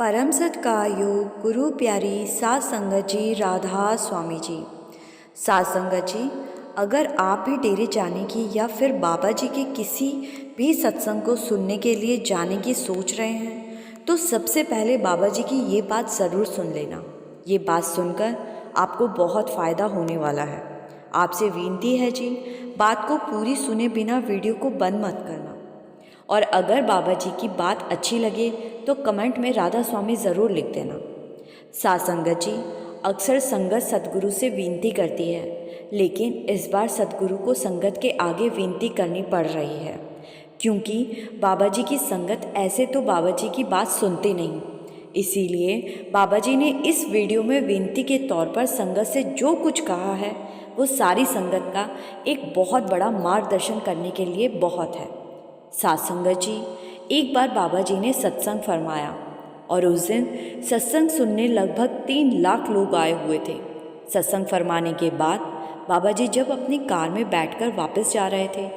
परम सत्कार गुरु प्यारी सात संगत जी राधा स्वामी जी। सात संगत जी, अगर आप भी डेरे जाने की या फिर बाबा जी के किसी भी सत्संग को सुनने के लिए जाने की सोच रहे हैं तो सबसे पहले बाबा जी की ये बात ज़रूर सुन लेना। ये बात सुनकर आपको बहुत फ़ायदा होने वाला है। आपसे विनती है जी, बात को पूरी सुने बिना वीडियो को बंद मत करना। और अगर बाबा जी की बात अच्छी लगे तो कमेंट में राधा स्वामी ज़रूर लिख देना। सात संगत जी, अक्सर संगत सतगुरु से विनती करती है, लेकिन इस बार सतगुरु को संगत के आगे विनती करनी पड़ रही है, क्योंकि बाबा जी की संगत ऐसे तो बाबा जी की बात सुनती नहीं। इसीलिए बाबा जी ने इस वीडियो में विनती के तौर पर संगत से जो कुछ कहा है वो सारी संगत का एक बहुत बड़ा मार्गदर्शन करने के लिए बहुत है। सात संगत जी, एक बार बाबा जी ने सत्संग फरमाया और उस दिन सत्संग सुनने लगभग 3 लाख लोग आए हुए थे। सत्संग फरमाने के बाद बाबा जी जब अपनी कार में बैठकर वापस जा रहे थे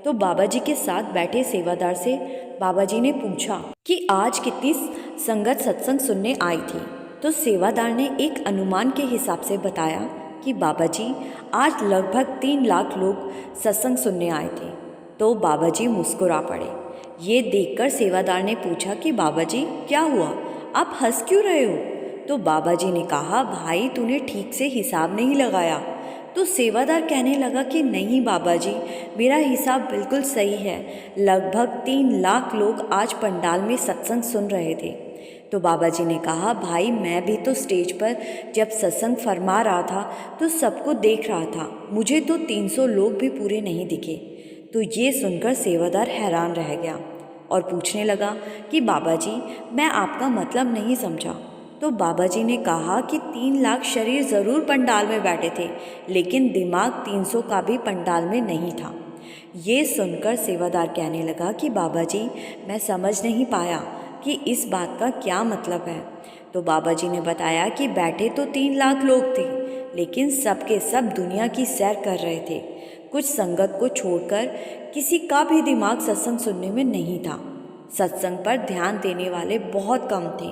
तो बाबा जी के साथ बैठे सेवादार से बाबा जी ने पूछा कि आज कितनी संगत सत्संग सुनने आई थी। तो सेवादार ने एक अनुमान के हिसाब से बताया कि बाबा जी आज लगभग 3 लाख लोग सत्संग सुनने आए थे। तो बाबा जी मुस्कुरा पड़े। ये देखकर सेवादार ने पूछा कि बाबा जी क्या हुआ, आप हंस क्यों रहे हो? तो बाबा जी ने कहा, भाई तूने ठीक से हिसाब नहीं लगाया। तो सेवादार कहने लगा कि नहीं बाबा जी, मेरा हिसाब बिल्कुल सही है। लगभग 3 लाख लोग आज पंडाल में सत्संग सुन रहे थे। तो बाबा जी ने कहा, भाई मैं भी तो स्टेज पर जब सत्संग फरमा रहा था तो सबको देख रहा था, मुझे तो 300 लोग भी पूरे नहीं दिखे। तो ये सुनकर सेवादार हैरान रह गया और पूछने लगा कि बाबा जी, मैं आपका मतलब नहीं समझा। तो बाबा जी ने कहा कि 3 लाख शरीर ज़रूर पंडाल में बैठे थे, लेकिन दिमाग 300 का भी पंडाल में नहीं था। ये सुनकर सेवादार कहने लगा कि बाबा जी, मैं समझ नहीं पाया कि इस बात का क्या मतलब है। तो बाबा जी ने बताया कि बैठे तो 3 लाख लोग थे, लेकिन सब के सब दुनिया की सैर कर रहे थे। कुछ संगत को छोड़कर किसी का भी दिमाग सत्संग सुनने में नहीं था। सत्संग पर ध्यान देने वाले बहुत कम थे।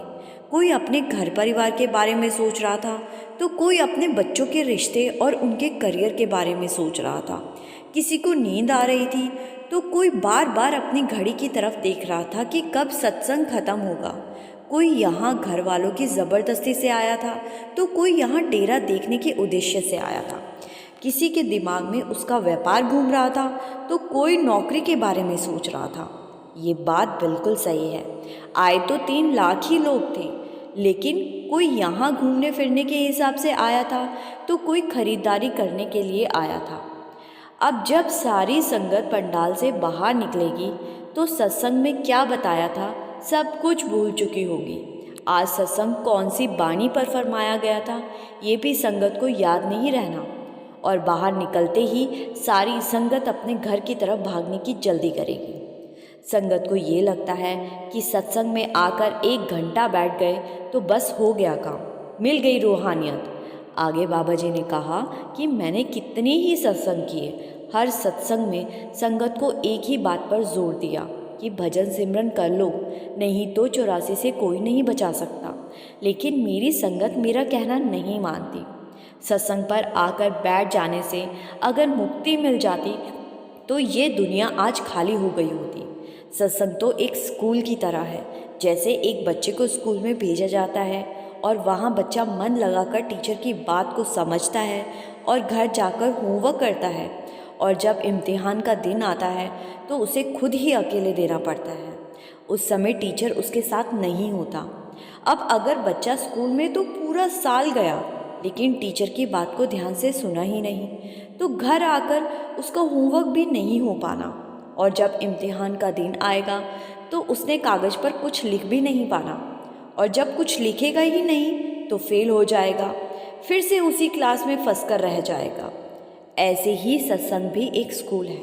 कोई अपने घर परिवार के बारे में सोच रहा था तो कोई अपने बच्चों के रिश्ते और उनके करियर के बारे में सोच रहा था। किसी को नींद आ रही थी तो कोई बार बार अपनी घड़ी की तरफ देख रहा था कि कब सत्संग खत्म होगा। कोई यहाँ घर वालों की ज़बरदस्ती से आया था तो कोई यहाँ डेरा देखने के उद्देश्य से आया था। किसी के दिमाग में उसका व्यापार घूम रहा था तो कोई नौकरी के बारे में सोच रहा था। ये बात बिल्कुल सही है, आए तो 3 लाख ही लोग थे, लेकिन कोई यहाँ घूमने फिरने के हिसाब से आया था तो कोई खरीदारी करने के लिए आया था। अब जब सारी संगत पंडाल से बाहर निकलेगी तो सत्संग में क्या बताया था सब कुछ भूल चुकी होगी। आज सत्संग कौन सी बाणी पर फरमाया गया था ये भी संगत को याद नहीं रहना, और बाहर निकलते ही सारी संगत अपने घर की तरफ भागने की जल्दी करेगी। संगत को ये लगता है कि सत्संग में आकर 1 घंटा बैठ गए तो बस हो गया काम, मिल गई रूहानियत। आगे बाबा जी ने कहा कि मैंने कितने ही सत्संग किए, हर सत्संग में संगत को एक ही बात पर जोर दिया कि भजन सिमरन कर लो, नहीं तो 84 से कोई नहीं बचा सकता। लेकिन मेरी संगत मेरा कहना नहीं मानती। सत्संग पर आकर बैठ जाने से अगर मुक्ति मिल जाती तो ये दुनिया आज खाली हो गई होती। सत्संग तो एक स्कूल की तरह है। जैसे एक बच्चे को स्कूल में भेजा जाता है और वहाँ बच्चा मन लगाकर टीचर की बात को समझता है और घर जाकर होमवर्क करता है, और जब इम्तिहान का दिन आता है तो उसे खुद ही अकेले देना पड़ता है। उस समय टीचर उसके साथ नहीं होता। अब अगर बच्चा स्कूल में तो पूरा साल गया, लेकिन टीचर की बात को ध्यान से सुना ही नहीं, तो घर आकर उसका होमवर्क भी नहीं हो पाना, और जब इम्तिहान का दिन आएगा तो उसने कागज़ पर कुछ लिख भी नहीं पाना, और जब कुछ लिखेगा ही नहीं तो फेल हो जाएगा, फिर से उसी क्लास में फंस कर रह जाएगा। ऐसे ही सत्संग भी एक स्कूल है।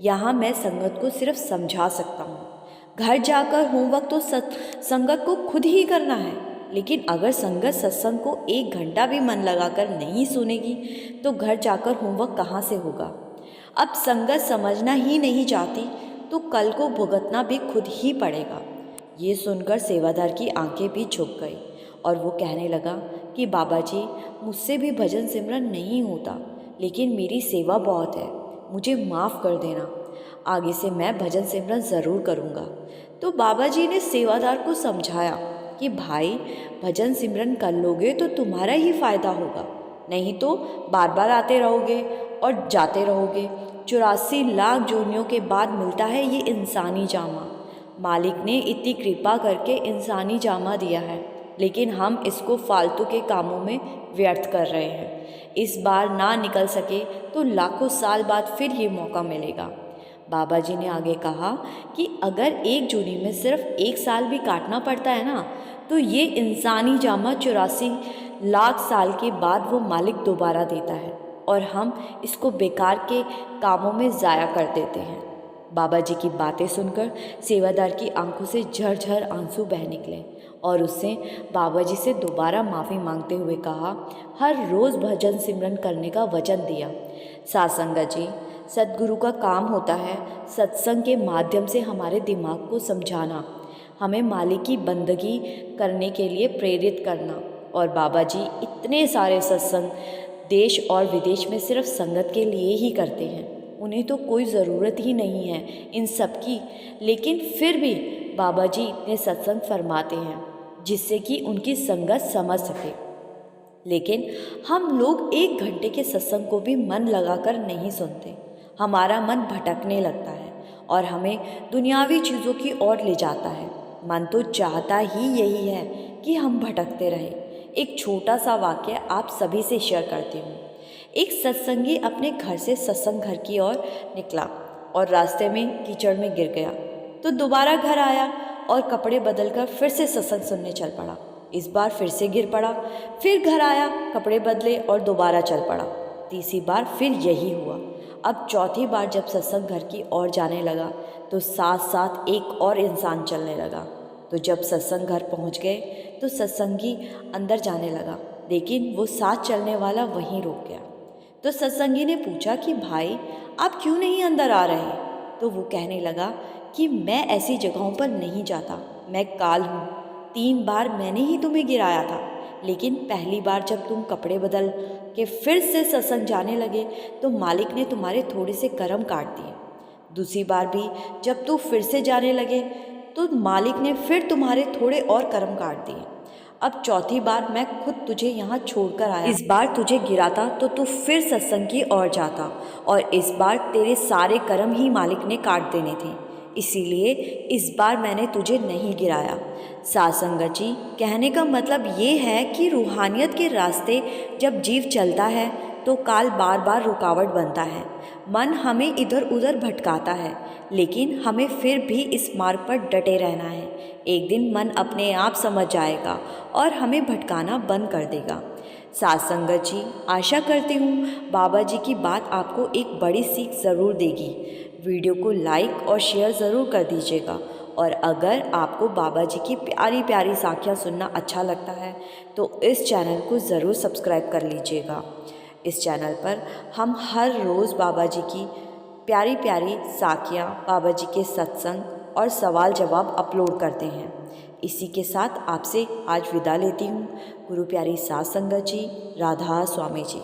यहाँ मैं संगत को सिर्फ समझा सकता हूँ। घर जाकर होमवर्क तो संगत को खुद ही करना है, लेकिन अगर संगत सत्संग को 1 घंटा भी मन लगाकर नहीं सुनेगी तो घर जाकर होमवर्क कहाँ से होगा। अब संगत समझना ही नहीं चाहती तो कल को भुगतना भी खुद ही पड़ेगा। ये सुनकर सेवादार की आंखें भी झुक गई और वो कहने लगा कि बाबा जी, मुझसे भी भजन सिमरन नहीं होता, लेकिन मेरी सेवा बहुत है, मुझे माफ़ कर देना। आगे से मैं भजन सिमरन ज़रूर करूँगा। तो बाबा जी ने सेवादार को समझाया कि भाई, भजन सिमरन कर लोगे तो तुम्हारा ही फ़ायदा होगा, नहीं तो बार बार आते रहोगे और जाते रहोगे। 84 लाख जोनियों के बाद मिलता है ये इंसानी जामा। मालिक ने इतनी कृपा करके इंसानी जामा दिया है, लेकिन हम इसको फालतू के कामों में व्यर्थ कर रहे हैं। इस बार ना निकल सके तो लाखों साल बाद फिर ये मौका मिलेगा। बाबा जी ने आगे कहा कि अगर एक जोनी में सिर्फ 1 साल भी काटना पड़ता है ना, तो ये इंसानी जामा 84 लाख साल के बाद वो मालिक दोबारा देता है और हम इसको बेकार के कामों में ज़ाया कर देते हैं। बाबा जी की बातें सुनकर सेवादार की आंखों से झरझर आंसू बह निकले और उससे बाबा जी से दोबारा माफ़ी मांगते हुए कहा, हर रोज़ भजन सिमरन करने का वचन दिया। साध संगत जी, सद्गुरु का काम होता है सत्संग के माध्यम से हमारे दिमाग को समझाना, हमें मालिक की बंदगी करने के लिए प्रेरित करना। और बाबा जी इतने सारे सत्संग देश और विदेश में सिर्फ संगत के लिए ही करते हैं, उन्हें तो कोई ज़रूरत ही नहीं है इन सब की, लेकिन फिर भी बाबा जी इतने सत्संग फरमाते हैं जिससे कि उनकी संगत समझ सके। लेकिन हम लोग 1 घंटे के सत्संग को भी मन लगाकर नहीं सुनते। हमारा मन भटकने लगता है और हमें दुनियावी चीज़ों की ओर ले जाता है। मन तो चाहता ही यही है कि हम भटकते रहें। एक छोटा सा वाक्य आप सभी से शेयर करती हूँ। एक सत्संगी अपने घर से सत्संग घर की ओर निकला और रास्ते में कीचड़ में गिर गया, तो दोबारा घर आया और कपड़े बदलकर फिर से सत्संग सुनने चल पड़ा। इस बार फिर से गिर पड़ा, फिर घर आया, कपड़े बदले और दोबारा चल पड़ा। तीसरी बार फिर यही हुआ। अब चौथी बार जब सत्संग घर की ओर जाने लगा तो साथ साथ एक और इंसान चलने लगा। तो जब सत्संग घर पहुंच गए तो सत्संगी अंदर जाने लगा, लेकिन वो साथ चलने वाला वहीं रुक गया। तो सत्संगी ने पूछा कि भाई, आप क्यों नहीं अंदर आ रहे? तो वो कहने लगा कि मैं ऐसी जगहों पर नहीं जाता, मैं काल हूँ। 3 बार मैंने ही तुम्हें गिराया था, लेकिन पहली बार जब तुम कपड़े बदल के फिर से सत्संग जाने लगे तो मालिक ने तुम्हारे थोड़े से कर्म काट दिए। दूसरी बार भी जब तू फिर से जाने लगे तो मालिक ने फिर तुम्हारे थोड़े और कर्म काट दिए। अब चौथी बार मैं खुद तुझे यहाँ छोड़कर आया। इस बार तुझे गिराता तो तू फिर सत्संग की ओर जाता और इस बार तेरे सारे कर्म ही मालिक ने काट देने थे, इसीलिए इस बार मैंने तुझे नहीं गिराया। साध संगत जी, कहने का मतलब ये है कि रूहानियत के रास्ते जब जीव चलता है तो काल बार बार रुकावट बनता है। मन हमें इधर उधर भटकाता है, लेकिन हमें फिर भी इस मार्ग पर डटे रहना है। एक दिन मन अपने आप समझ जाएगा और हमें भटकाना बंद कर देगा। साध संगत जी, आशा करती हूँ बाबा जी की बात आपको एक बड़ी सीख ज़रूर देगी। वीडियो को लाइक और शेयर ज़रूर कर दीजिएगा और अगर आपको बाबा जी की प्यारी प्यारी साखियाँ सुनना अच्छा लगता है तो इस चैनल को ज़रूर सब्सक्राइब कर लीजिएगा। इस चैनल पर हम हर रोज़ बाबा जी की प्यारी प्यारी साखियाँ, बाबा जी के सत्संग और सवाल जवाब अपलोड करते हैं। इसी के साथ आपसे आज विदा लेती हूँ। गुरु प्यारी साध संगत जी, राधा स्वामी जी।